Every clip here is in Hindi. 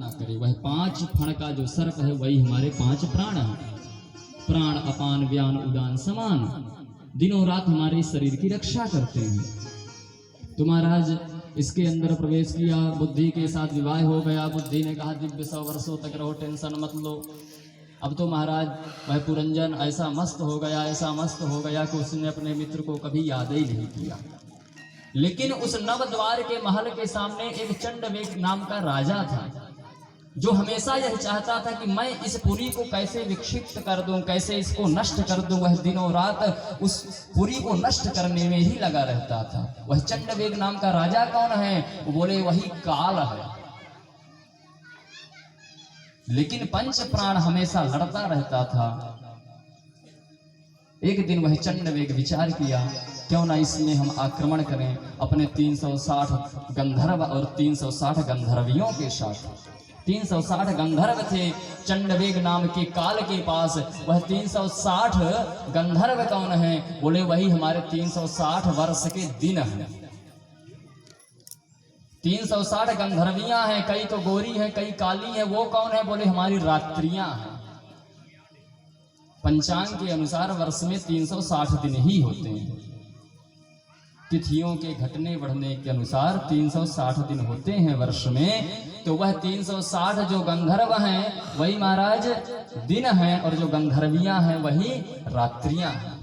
ना करे। वह 5 फण का जो सर्प है वही हमारे 5 प्राण हैं। प्राण अपान व्यान उदान समान, दिनों रात हमारे शरीर की रक्षा करते हैं। तो महाराज इसके अंदर प्रवेश किया, बुद्धि के साथ विवाह हो गया। बुद्धि ने कहा दिव्य 100 वर्षों तक रहो, टेंशन मत लो। अब तो महाराज वह पुरंजन ऐसा मस्त हो गया, ऐसा मस्त हो गया कि उसने अपने मित्र को कभी याद ही नहीं किया। लेकिन उस नवद्वार के महल के सामने एक चंडवेग नाम का राजा था, जो हमेशा यह चाहता था कि मैं इस पुरी को कैसे विक्षिप्त कर दूं, कैसे इसको नष्ट कर दूं। वह दिनों रात उस पुरी को नष्ट करने में ही लगा रहता था। वह चंडवेग नाम का राजा कौन है? वो बोले वही काल है। लेकिन पंच प्राण हमेशा लड़ता रहता था। एक दिन वह चंडवेग विचार किया, क्यों ना इसमें हम आक्रमण करें अपने 360 गंधर्व और 360 गंधर्वियों के साथ। 360 गंधर्व थे चंडवेग नाम के काल के पास। वह 360 गंधर्व कौन है? बोले वही हमारे 360 वर्ष के दिन हैं। 360 गंधर्वियां हैं, कई तो गोरी हैं, कई काली हैं। वो कौन है? बोले हमारी रात्रियां हैं। पंचांग के अनुसार वर्ष में 360 दिन ही होते हैं। तिथियों के घटने बढ़ने के अनुसार 360 दिन होते हैं वर्ष में। तो वह 360 जो गंधर्व हैं वही महाराज दिन हैं, और जो गंधर्वियां हैं वही रात्रियां हैं।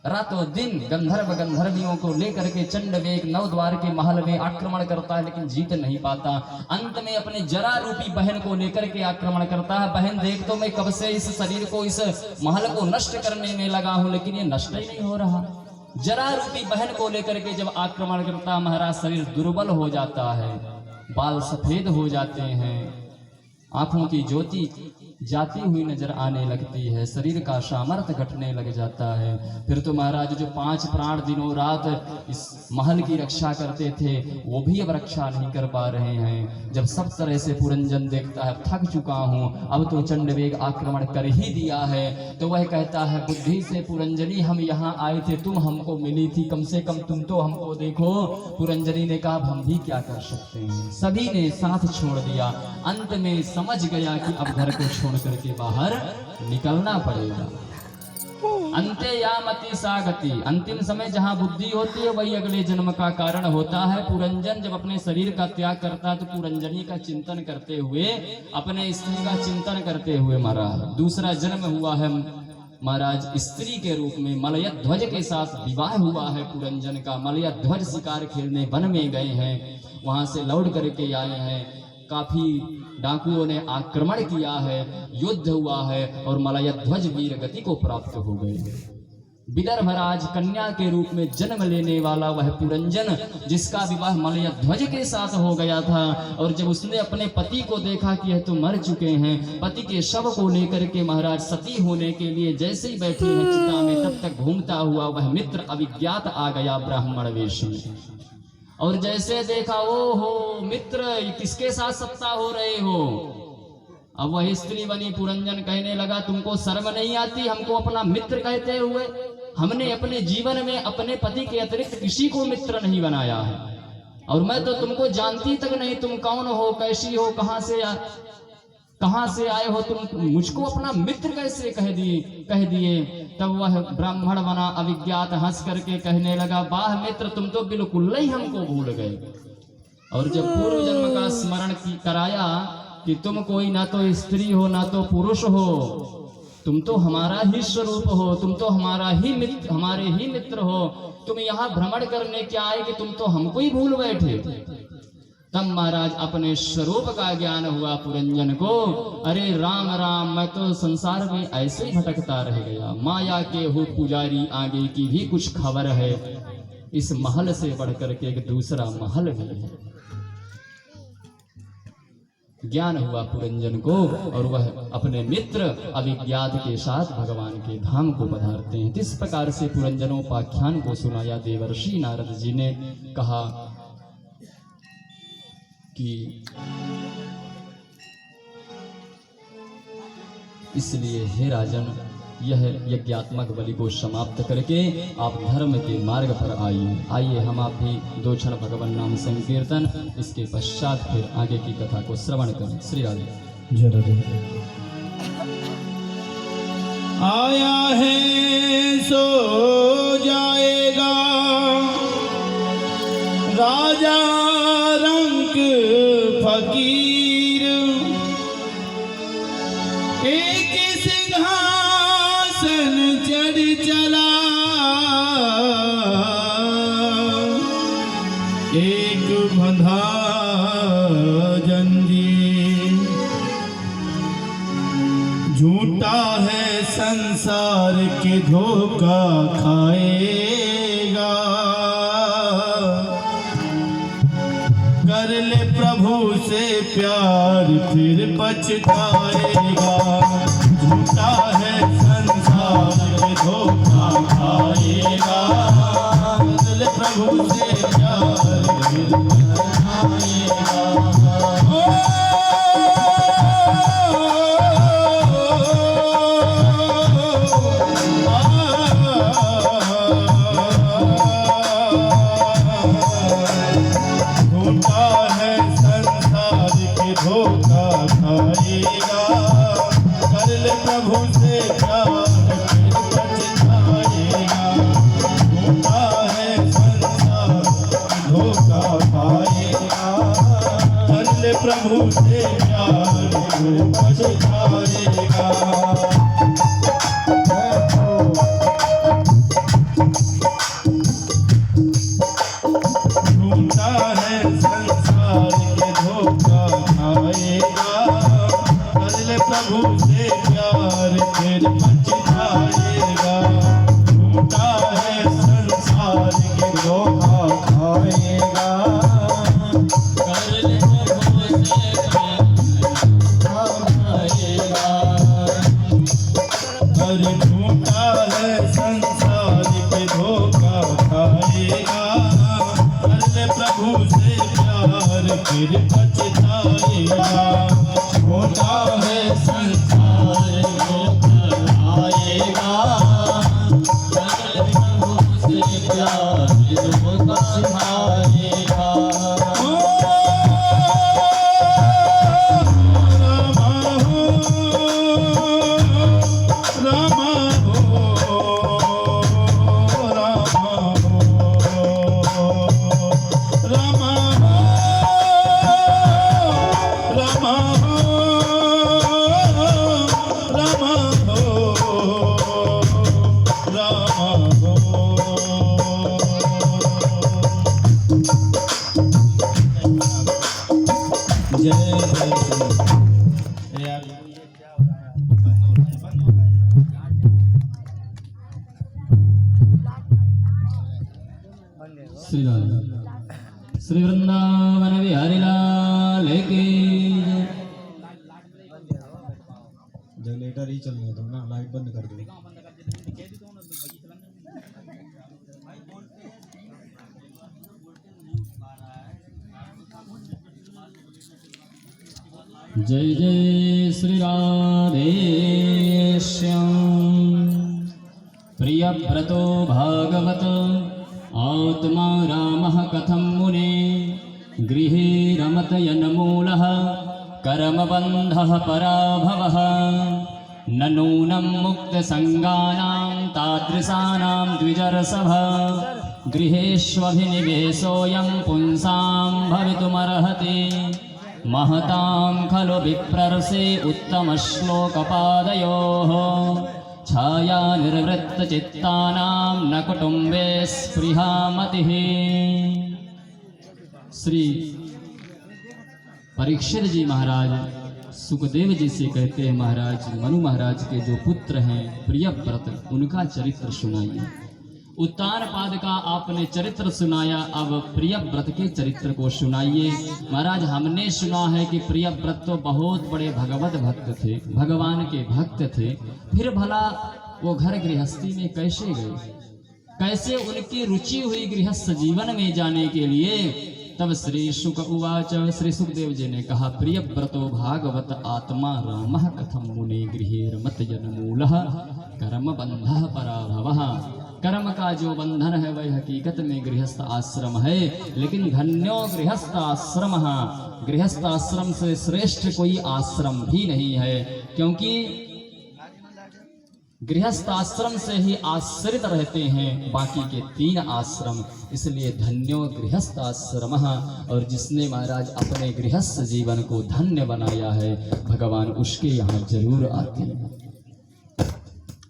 रातों दिन गंधर्व गंधर्वियों को लेकर के चंडवेग नवद्वार के महल में आक्रमण करता है, लेकिन जीत नहीं पाता। अंत में अपने जरा रूपी बहन को लेकर के आक्रमण करता है। बहन देख तो मैं कब से इस शरीर को, इस महल को नष्ट करने में लगा हूं, लेकिन ये नष्ट ही नहीं हो रहा। जरा रूपी बहन को लेकर के जब आक्रमण करता महाराज, शरीर दुर्बल हो जाता है, बाल सफेद हो जाते हैं, आंखों की ज्योति जाती हुई नजर आने लगती है, शरीर का सामर्थ्य घटने लग जाता है। फिर तो महाराज जो 5 प्राण दिनों रात इस महल की रक्षा करते थे वो भी अब रक्षा नहीं कर पा रहे हैं। जब सब तरह से पुरंजन देखता है थक चुका हूं, अब तो चंडवेग आक्रमण कर ही दिया है, तो वह कहता है बुद्धि से पुरंजनी हम यहाँ आए थे, तुम हमको मिली थी, कम से कम तुम तो हमको देखो। पुरंजनी ने कहा हम भी क्या कर सकते हैं। सभी ने साथ छोड़ दिया। अंत में समझ गया कि अब घर को छोड़ करके बाहर निकलना पड़ेगा। अंते या मति सागति, अंतिम समय जहां बुद्धि होती है वही अगले जन्म का कारण होता है। पुरंजन जब अपने शरीर का त्याग करता है तो पुरंजनी का चिंतन करते हुए, अपने स्त्री का चिंतन करते हुए महाराज दूसरा जन्म हुआ है महाराज स्त्री के रूप में। मलयध्वज के साथ विवाह हुआ है पुरंजन का। मलयध्वज शिकार खेलने वन में गए हैं, वहां से लौट करके आए हैं। काफी डाकुओं ने आक्रमण किया है, युद्ध हुआ है, और मलयध्वज वीर गति को प्राप्त हो गए। विदर्भराज कन्या के रूप में जन्म लेने वाला वह पुरंजन, जिसका विवाह मलयध्वज के साथ हो गया था, और जब उसने अपने पति को देखा कि यह तो मर चुके हैं, पति के शव को लेकर के महाराज सती होने के लिए जैसे ही बैठे हैं चिता में, तब तक घूमता हुआ वह मित्र अविज्ञात आ गया ब्राह्मण वेश में। और जैसे देखा, ओ हो मित्र किसके साथ सत्ता हो रहे हो? अब वही स्त्री बनी। पुरंजन कहने लगा तुमको शर्म नहीं आती हमको अपना मित्र कहते हुए? हमने अपने जीवन में अपने पति के अतिरिक्त किसी को मित्र नहीं बनाया है, और मैं तो तुमको जानती तक नहीं, तुम कौन हो, कैसी हो, कहां से आए हो, तुम मुझको अपना मित्र कैसे कह दिए। तब वह ब्राह्मण बना अविज्ञात हंस करके कहने लगा, वाह मित्र तुम तो बिल्कुल ही हमको भूल गए। और जब पूर्व जन्म का स्मरण कराया कि तुम कोई ना तो स्त्री हो ना तो पुरुष हो, तुम तो हमारा ही स्वरूप हो, तुम तो हमारे ही मित्र हो, तुम यहाँ भ्रमण करने क्या आए कि तुम तो हमको ही भूल बैठे। तब महाराज अपने स्वरूप का ज्ञान हुआ पुरंजन को। अरे राम राम, मैं तो संसार में ऐसे ही भटकता रह गया। माया के हो पुजारी, आगे की भी कुछ खबर है। इस महल से बढ़कर के एक दूसरा महल भी है। ज्ञान हुआ पुरंजन को, और वह अपने मित्र अविज्ञात के साथ भगवान के धाम को पधारते हैं। इस प्रकार से पुरंजनोपाख्यान को सुनाया। देवर्षि नारद जी ने कहा कि इसलिए हे राजन, यह यज्ञात्मक बलि को समाप्त करके आप धर्म के मार्ग पर आइए। आइए हम आप भी 2 क्षण भगवान नाम संकीर्तन, इसके पश्चात फिर आगे की कथा को श्रवण करें। श्री राधे। जय राधे। आया है सो जाएगा राजा रंक फकीर, एक सिंहासन चढ़ चला, एक बंधा जंजीर, झूठा है संसार के धोखा खाएगा, कर ले प्रभु से प्यार फिर पछताएगा, झूठा है संसार के धोखा खाएगा, कर ले प्रभु से प्यार फिर पछताएगा। प्रभु से प्यार पछताएगा। झूठा है संसार के धोखा खाएगा, कर ले प्रभु से प्यार फिर पछताएगा, झूठा है संसार के धोखा खाएगा, कर ले झूठा है संसार के धोखा खाएगा, कर ले प्रभु से प्यार फिर पछताएगा, झूठा है संसार धोखा खाएगा, कर ले प्रभु से प्यार फिर पछताएगा। श्री राधे। श्री वृंदावन बिहारी लाल की जनरेटर ही चलने दो ना, लाइट बंद कर दो। जय जय श्री राधे श्याम। प्रियव्रतो भागवत आत्मा रामः कथं मुने गृहे रमतयन्मूलः कर्मबन्धः पराभवः न नूनं मुक्तसङ्गानां तादृशानां द्विजर्षभ गृहेष्वभिनिवेशोऽयं पुंसां भवितुमर्हति महतां खलु विप्रर्षे उत्तमश्लोकपादयोः छाया निर्वृत्तचित्तानां न कुटुम्बे स्पृहा मतिः। श्री परीक्षित जी महाराज सुखदेव जी से कहते हैं, महाराज मनु महाराज के जो पुत्र हैं प्रियव्रत, उनका चरित्र सुनाइए। उत्तानपाद का आपने चरित्र सुनाया, अब प्रियव्रत के चरित्र को सुनाइए। महाराज हमने सुना है कि प्रियव्रत तो बहुत बड़े भगवत भक्त थे, भगवान के भक्त थे, फिर भला वो घर गृहस्थी में कैसे गए, कैसे उनकी रुचि हुई गृहस्थ जीवन में जाने के लिए। तब श्री शुक उवाच, श्री सुखदेव जी ने कहा, प्रिय व्रतो भागवत आत्मा रामः कथम मुने गृहेर्मत जनमूलः कर्म बंधः पराभवः। कर्म का जो बंधन है वह हकीकत में गृहस्थ आश्रम है, लेकिन धन्यो गृहस्थ आश्रम। गृहस्थ आश्रम से श्रेष्ठ कोई आश्रम भी नहीं है, क्योंकि गृहस्थ आश्रम से ही आश्रित रहते हैं बाकी के 3 आश्रम। इसलिए धन्यो गृहस्थ आश्रम। और जिसने महाराज अपने गृहस्थ जीवन को धन्य बनाया है, भगवान उसके यहाँ जरूर आते हैं।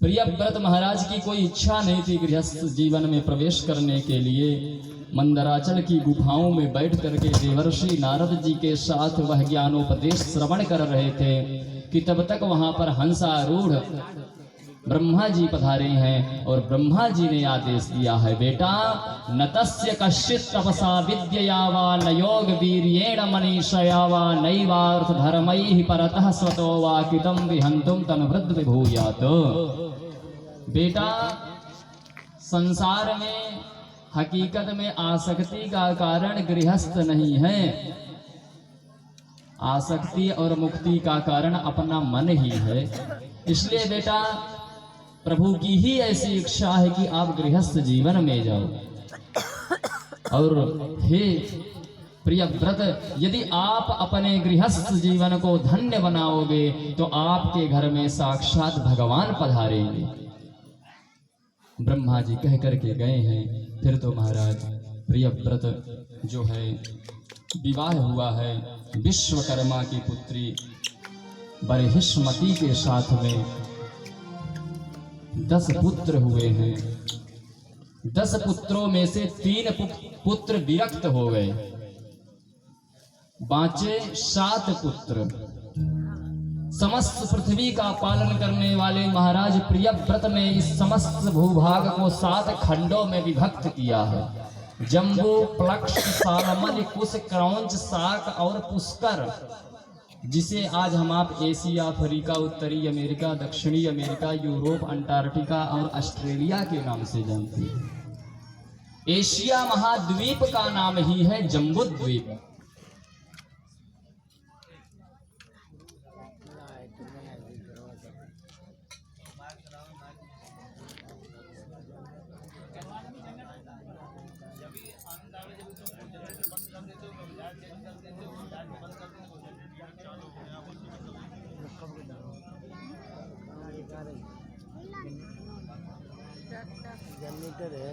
प्रियव्रत महाराज की कोई इच्छा नहीं थी गृहस्थ जीवन में प्रवेश करने के लिए। मंदराचल की गुफाओं में बैठ करके देवर्षि नारद जी के साथ वह ज्ञानोपदेश श्रवण कर रहे थे कि तब तक वहां पर हंसारूढ़ ब्रह्मा जी पधारे हैं। और ब्रह्मा जी ने आदेश दिया है, बेटा न तस्य कश्चित् तपसा विद्यया वा न योग वीर्येण मनीषया वा नैवार्थ धर्मैः परतः स्वतो वा कृतं विहन्तुं तनुभृद् विभूयात्। बेटा संसार में हकीकत में आसक्ति का कारण गृहस्थ नहीं है। आसक्ति और मुक्ति का कारण अपना मन ही है। इसलिए बेटा प्रभु की ही ऐसी इच्छा है कि आप गृहस्थ जीवन में जाओ। और हे प्रियव्रत, यदि आप अपने गृहस्थ जीवन को धन्य बनाओगे तो आपके घर में साक्षात भगवान पधारेंगे। ब्रह्मा जी कह करके गए हैं। फिर तो महाराज प्रियव्रत जो है विवाह हुआ है विश्वकर्मा की पुत्री बरहिष्मती के साथ में। 10 पुत्र हुए हैं। 10 पुत्रों में से 3 पुत्र विरक्त हो गए, बाँचे 7 पुत्र। समस्त पृथ्वी का पालन करने वाले महाराज प्रियव्रत ने इस समस्त भूभाग को 7 खंडों में विभक्त किया है। जम्बू, प्लक्ष, सालमन, कुश, क्रौंच, साक और पुष्कर, जिसे आज हम आप एशिया, अफ्रीका, उत्तरी अमेरिका, दक्षिणी अमेरिका, यूरोप, अंटार्कटिका और ऑस्ट्रेलिया के नाम से जानते हैं। एशिया महाद्वीप का नाम ही है जम्बूद्वीप। जनरेटर है।